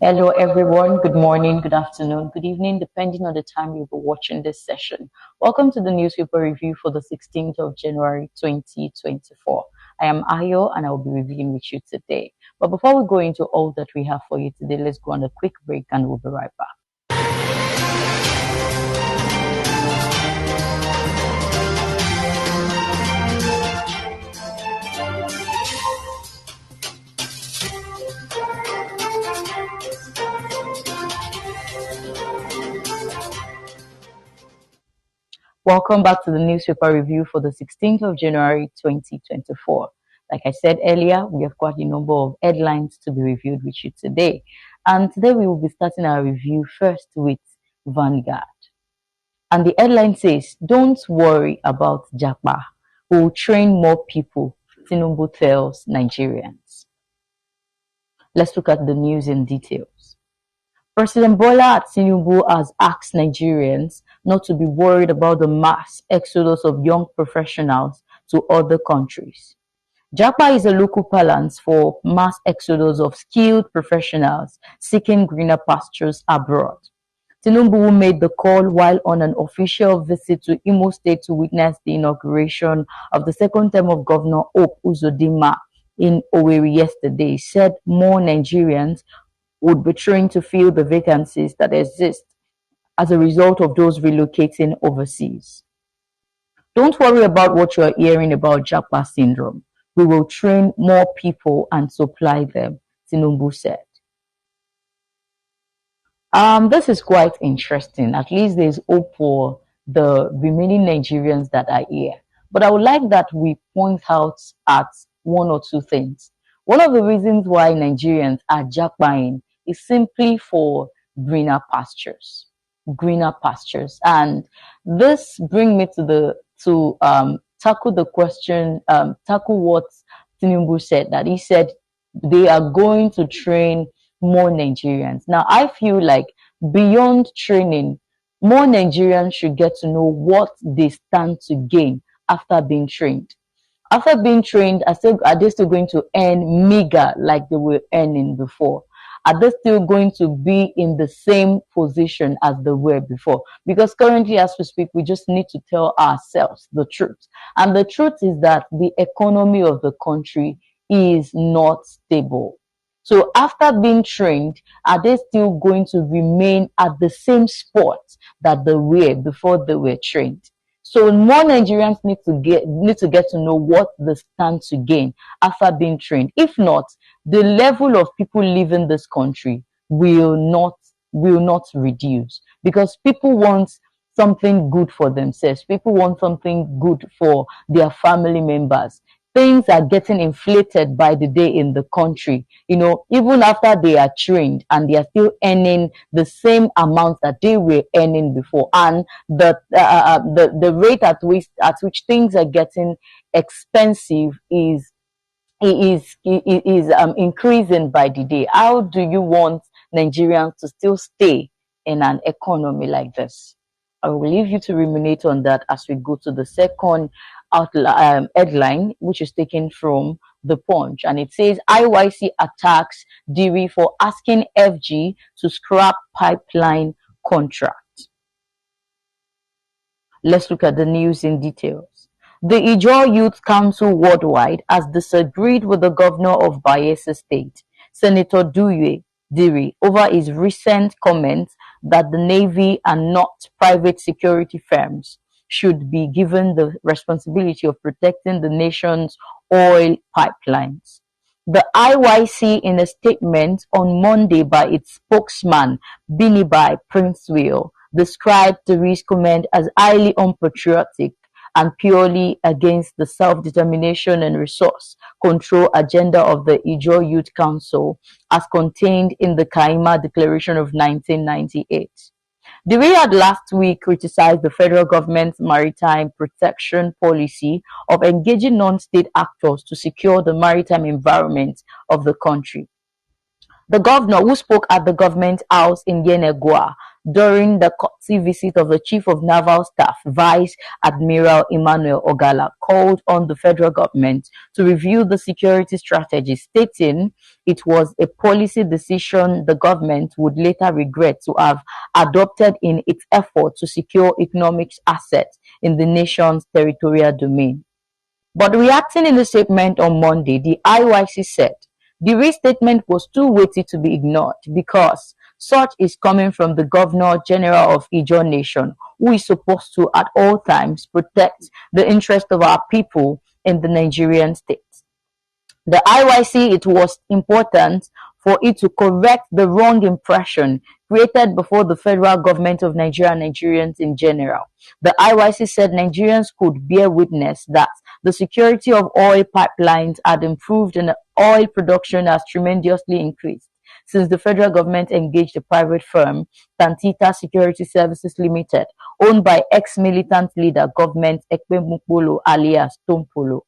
Hello, everyone. Good morning, good afternoon, good evening, depending on the time you'll be watching this session. Welcome to the newspaper review for the 16th of January 2024. I am Ayo and I will be reviewing with you today. But before we go into all that we have for you today, let's go on a quick break and we'll be right back. Welcome back to the newspaper review for the 16th of January 2024. Like I said earlier, we have quite a number of headlines to be reviewed with you today. And today we will be starting our review first with Vanguard. And the headline says, "Don't worry about Japa. We'll train more people," Tinubu tells Nigerians. Let's look at the news in details. President Bola Tinubu has asked Nigerians not to be worried about the mass exodus of young professionals to other countries. Japa is a local parlance for mass exodus of skilled professionals seeking greener pastures abroad. Tinubu made the call while on an official visit to Imo State to witness the inauguration of the second term of Governor Hope Uzodinma in Owerri yesterday. Said more Nigerians would be trained to fill the vacancies that exist as a result of those relocating overseas. Don't worry about what you are hearing about Japa syndrome. We will train more people and supply them, Tinubu said. This is quite interesting. At least there's hope for the remaining Nigerians that are here. But I would like that we point out at one or two things. One of the reasons why Nigerians are jackpying is simply for greener pastures. Greener pastures. And this brings me to tackle the question, tackle what Tinubu said, that he said they are going to train more Nigerians. Now, I feel like beyond training, more Nigerians should get to know what they stand to gain after being trained. After being trained, are they still going to earn meager like they were earning before? Are they still going to be in the same position as they were before? Because currently, as we speak, we just need to tell ourselves the truth. And the truth is that the economy of the country is not stable. So after being trained, are they still going to remain at the same spot that they were before they were trained? So more Nigerians need to get to know what they stand to gain after being trained. If not, the level of people leaving this country will not reduce, because people want something good for themselves. People want something good for their family members. Things are getting inflated by the day in the country. Even after they are trained and they are still earning the same amount that they were earning before, and the rate at which things are getting expensive is increasing by the day. How do you want Nigerians to still stay in an economy like this? I will leave you to ruminate on that as we go to the second headline, which is taken from The Punch. And it says, IYC attacks Diri for asking FG to scrap pipeline contract. Let's look at the news in details. The Ijaw Youth Council worldwide has disagreed with the governor of Bayelsa State, Senator Duye Diri, over his recent comments that the Navy and not private security firms should be given the responsibility of protecting the nation's oil pipelines. The IYC, in a statement on Monday by its spokesman, Binibai Princewell, described Diri's comment as highly unpatriotic and purely against the self-determination and resource control agenda of the Ijaw Youth Council as contained in the Kaima Declaration of 1998. Diri had last week criticized the federal government's maritime protection policy of engaging non-state actors to secure the maritime environment of the country. The governor, who spoke at the government house in Yenagoa during the courtesy visit of the Chief of Naval Staff, Vice Admiral Emmanuel Ogala, called on the federal government to review the security strategy, stating it was a policy decision the government would later regret to have adopted in its effort to secure economic assets in the nation's territorial domain. But reacting in a statement on Monday, the IYC said the restatement was too weighty to be ignored because such is coming from the Governor General of Ijaw Nation, who is supposed to at all times protect the interest of our people in the Nigerian state. The IYC, it was important for it to correct the wrong impression created before the federal government of Nigeria and Nigerians in general. The IYC said Nigerians could bear witness that the security of oil pipelines had improved and oil production has tremendously increased since the federal government engaged a private firm, Tantita Security Services Limited, owned by ex-militant leader Government Ekpe alias Tompolo.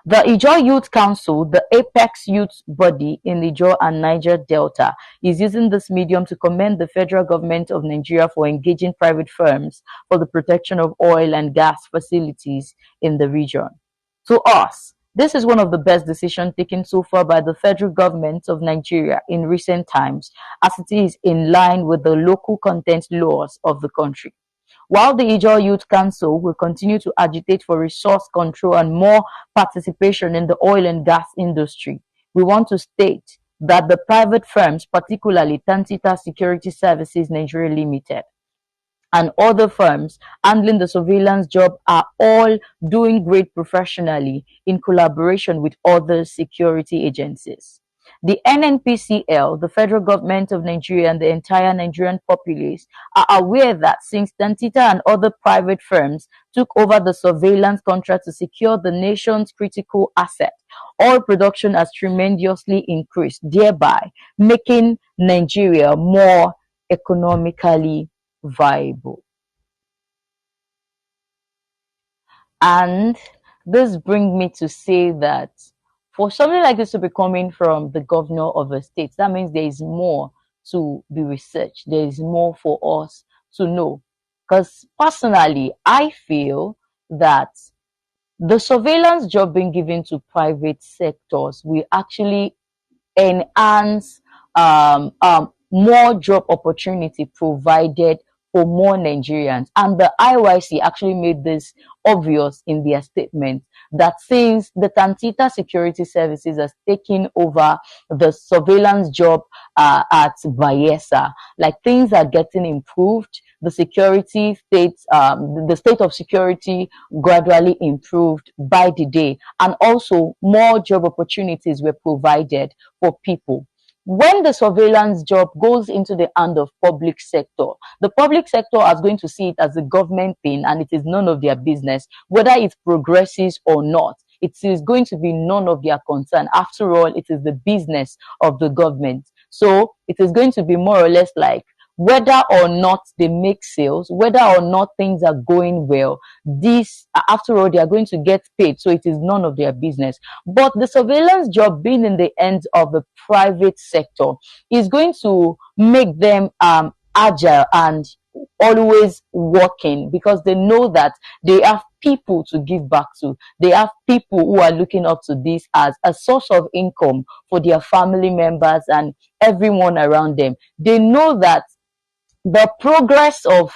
The Ijaw Youth Council, the apex youth body in Ijaw and Niger Delta, is using this medium to commend the federal government of Nigeria for engaging private firms for the protection of oil and gas facilities in the region. To us, this is one of the best decisions taken so far by the federal government of Nigeria in recent times, as it is in line with the local content laws of the country. While the Ijaw Youth Council will continue to agitate for resource control and more participation in the oil and gas industry, we want to state that the private firms, particularly Tantita Security Services Nigeria Limited, and other firms handling the surveillance job are all doing great professionally in collaboration with other security agencies. The NNPCL, the federal government of Nigeria, and the entire Nigerian populace are aware that since Tantita and other private firms took over the surveillance contract to secure the nation's critical asset, oil production has tremendously increased, thereby making Nigeria more economically viable. And this brings me to say that for something like this to be coming from the governor of a state, that means there is more to be researched. There is more for us to know. Because personally, I feel that the surveillance job being given to private sectors will actually enhance more job opportunity provided for more Nigerians. And the IYC actually made this obvious in their statement that since the Tantita Security Services has taken over the surveillance job at Bayelsa, like things are getting improved. The security state, the state of security gradually improved by the day, and also more job opportunities were provided for people. When the surveillance job goes into the hand of public sector, the public sector is going to see it as a government thing, and it is none of their business whether it progresses or not. It is going to be none of their concern. After all, it is the business of the government. So it is going to be more or less like whether or not they make sales, whether or not things are going well, this, after all, they are going to get paid. So it is none of their business. But the surveillance job being in the hands of the private sector is going to make them agile and always working, because they know that they have people to give back to. They have people who are looking up to this as a source of income for their family members and everyone around them. They know that the progress of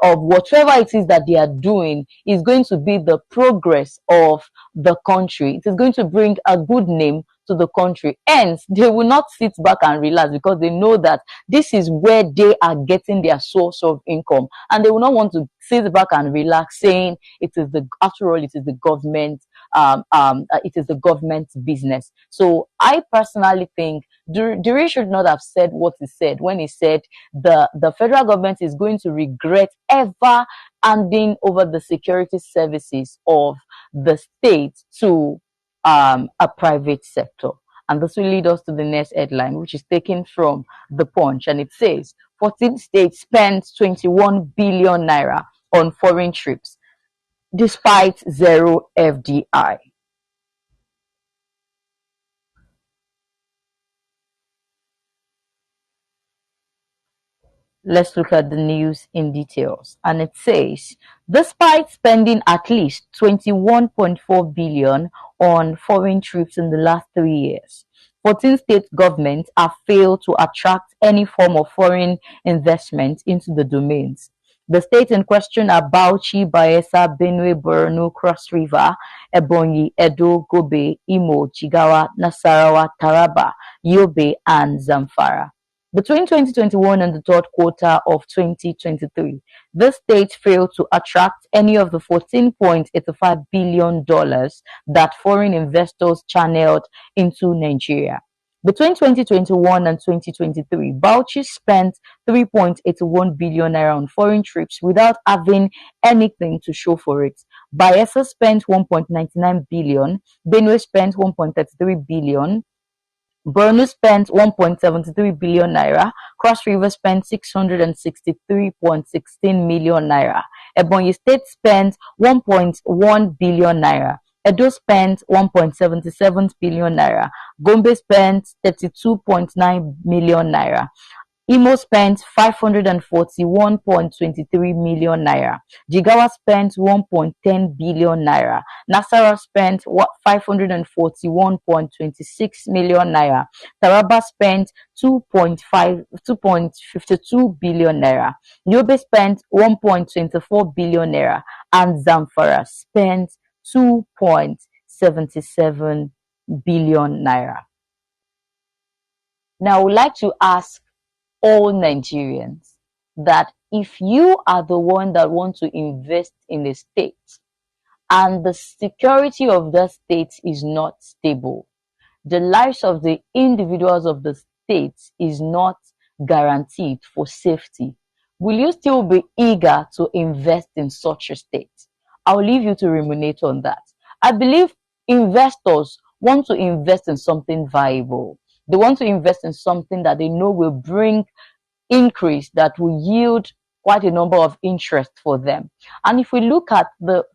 whatever it is that they are doing is going to be the progress of the country. It is going to bring a good name to the country. Hence, they will not sit back and relax, because they know that this is where they are getting their source of income, and they will not want to sit back and relax, saying it is the, after all, it is the government. It is the government's business. So I personally think Duri should not have said what he said when he said the federal government is going to regret ever handing over the security services of the state to a private sector. And this will lead us to the next headline, which is taken from The Punch, and it says 14 states spent 21 billion naira on foreign trips despite zero FDI. Let's look at the news in details. And it says, despite spending at least 21.4 billion on foreign trips in the last 3 years, 14 state governments have failed to attract any form of foreign investment into the domains. The states in question are Bauchi, Bayelsa, Benue, Borno, Cross River, Ebonyi, Edo, Gobe, Imo, Jigawa, Nasarawa, Taraba, Yobe, and Zamfara. Between 2021 and the third quarter of 2023, the state failed to attract any of the $14.85 billion that foreign investors channeled into Nigeria. Between 2021 and 2023, Bauchi spent 3.81 billion naira on foreign trips without having anything to show for it. Bayelsa spent 1.99 billion, Benue spent 1.33 billion, Borno spent 1.73 billion naira. Cross River spent 663.16 million naira. Ebonyi State spent 1.1 billion naira. Edo spent 1.77 billion naira. Gombe spent 32.9 million naira. Imo spent 541.23 million naira. Jigawa spent 1.10 billion naira. Nasarawa spent 541.26 million naira. Taraba spent 2.52 billion naira. Yobe spent 1.24 billion naira. And Zamfara spent 2.77 billion naira. Now, I would like to ask all Nigerians that if you are the one that want to invest in a state and the security of the state is not stable, the lives of the individuals of the state is not guaranteed for safety, will you still be eager to invest in such a state? I'll leave you to ruminate on that. I believe investors want to invest in something viable. They want to invest in something that they know will bring increase, that will yield quite a number of interest for them. And if we look at the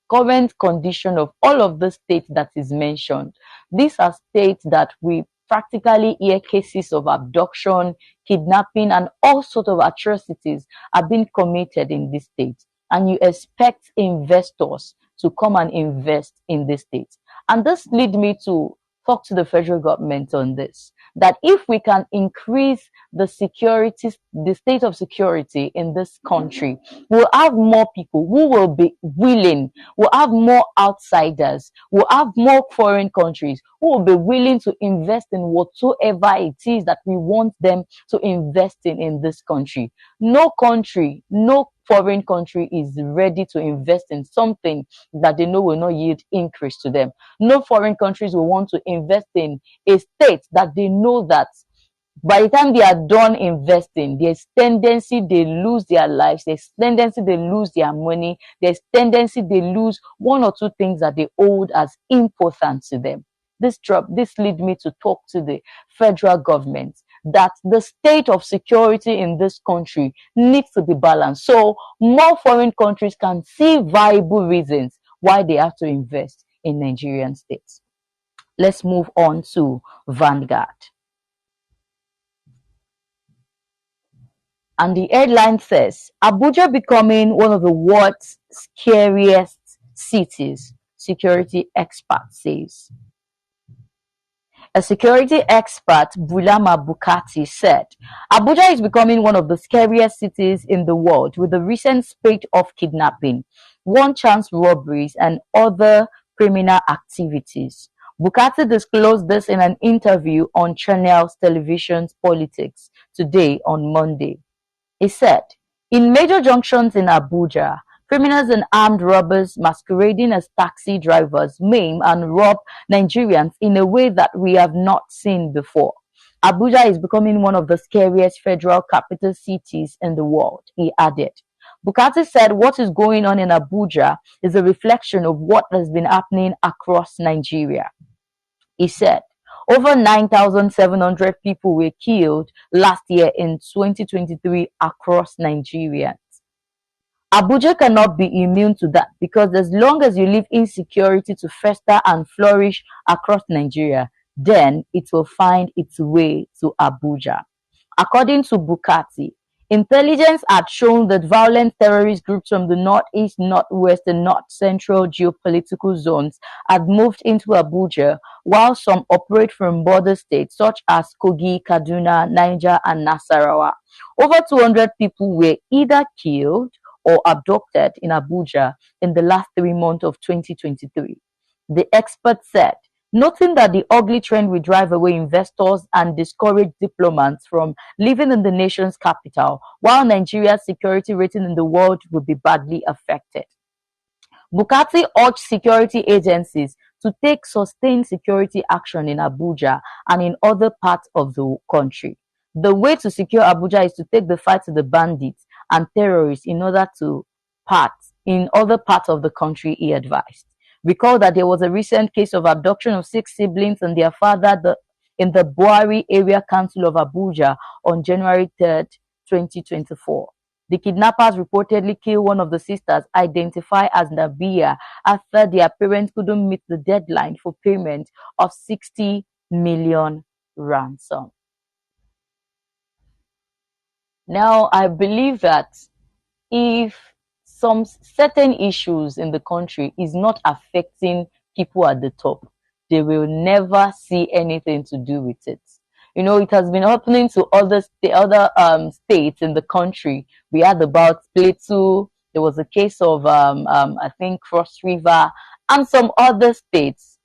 current condition of all of the states that is mentioned, these are states that we practically hear cases of abduction, kidnapping, and all sorts of atrocities are being committed in these states. And you expect investors to come and invest in these states. And this leads me to talk to the federal government on this, that if we can increase the security, the state of security in this country, we'll have more people who will be willing, we'll have more outsiders, we'll have more foreign countries who will be willing to invest in whatsoever it is that we want them to invest in this country. No country, no foreign country is ready to invest in something that they know will not yield increase to them. No foreign countries will want to invest in a state that they know that by the time they are done investing, there's tendency they lose their lives, there's tendency they lose their money, there's tendency they lose one or two things that they hold as important to them. This lead me to talk to the federal government that the state of security in this country needs to be balanced. So more foreign countries can see viable reasons why they have to invest in Nigerian states. Let's move on to Vanguard. And the headline says, Abuja becoming one of the world's scariest cities, security expert says. A security expert, Bulama Bukati, said, Abuja is becoming one of the scariest cities in the world with the recent spate of kidnapping, one-chance robberies, and other criminal activities. Bukati disclosed this in an interview on Channels Television's Politics today on Monday. He said, in major junctions in Abuja, criminals and armed robbers masquerading as taxi drivers maim and rob Nigerians in a way that we have not seen before. Abuja is becoming one of the scariest federal capital cities in the world, he added. Bukati said what is going on in Abuja is a reflection of what has been happening across Nigeria. He said, over 9,700 people were killed last year in 2023 across Nigeria. Abuja cannot be immune to that because as long as you leave insecurity to fester and flourish across Nigeria, then it will find its way to Abuja. According to Bukati, Intelligence had shown that violent terrorist groups from the northeast, northwest, and north central geopolitical zones had moved into Abuja, while some operate from border states such as Kogi, Kaduna, Niger, and Nasarawa. Over 200 people were either killed or abducted in Abuja in the last 3 months of 2023. The expert said, noting that the ugly trend will drive away investors and discourage diplomats from living in the nation's capital, while Nigeria's security rating in the world will be badly affected. Bukati urged security agencies to take sustained security action in Abuja and in other parts of the country. The way to secure Abuja is to take the fight to the bandits and terrorists in other parts of the country, he advised. Recall that there was a recent case of abduction of 6 siblings and their father in the Buari Area Council of Abuja on January 3rd, 2024. The kidnappers reportedly killed one of the sisters, identified as Nabia, after their parents couldn't meet the deadline for payment of 60 million ransom. Now, I believe that if some certain issues in the country is not affecting people at the top, they will never see anything to do with it. You know, it has been happening to other states in the country. We had about Plateau. There was a case of I think Cross River and some other states.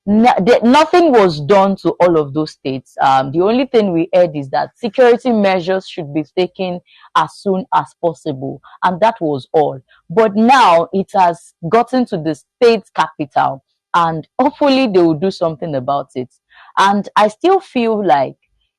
Nothing was done to all of those states. The only thing we heard is that security measures should be taken as soon as possible, and that was all. But now it has gotten to the state capital, and hopefully they will do something about it. And I still feel like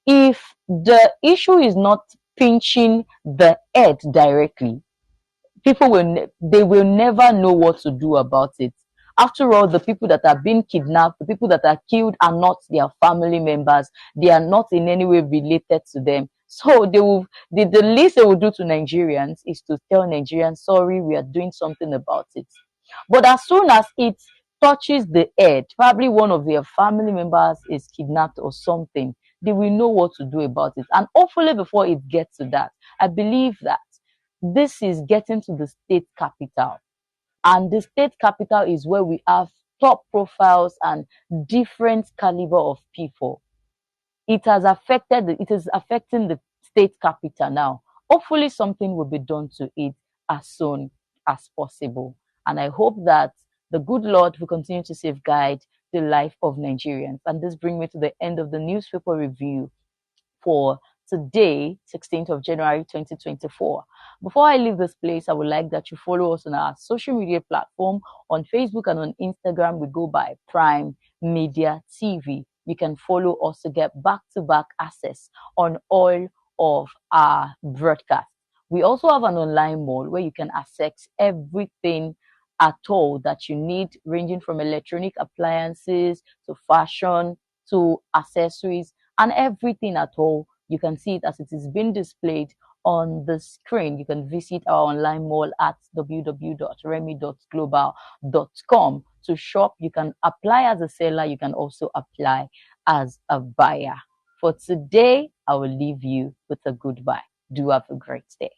if the issue is not pinching the head directly, they will never know what to do about it. After all, the people that are being kidnapped, the people that are killed are not their family members. They are not in any way related to them. So the least they will do to Nigerians is to tell Nigerians, sorry, we are doing something about it. But as soon as it touches the head, probably one of their family members is kidnapped or something, they will know what to do about it. And hopefully before it gets to that, I believe that this is getting to the state capital. And the state capital is where we have top profiles and different caliber of people. It is affecting the state capital now. Hopefully something will be done to it as soon as possible. And I hope that the good Lord will continue to safeguard the life of Nigerians. And this brings me to the end of the newspaper review for today, 16th of January 2024. Before I leave this place, I would like that you follow us on our social media platform. On Facebook and on Instagram, we go by Prime Media TV. You can follow us to get back-to-back access on all of our broadcasts. We also have an online mall where you can access everything at all that you need, ranging from electronic appliances to fashion to accessories and everything at all. You can see it as it is being displayed on the screen. You can visit our online mall at www.remy.global.com to shop. You can apply as a seller. You can also apply as a buyer. For today, I will leave you with a goodbye. Do have a great day.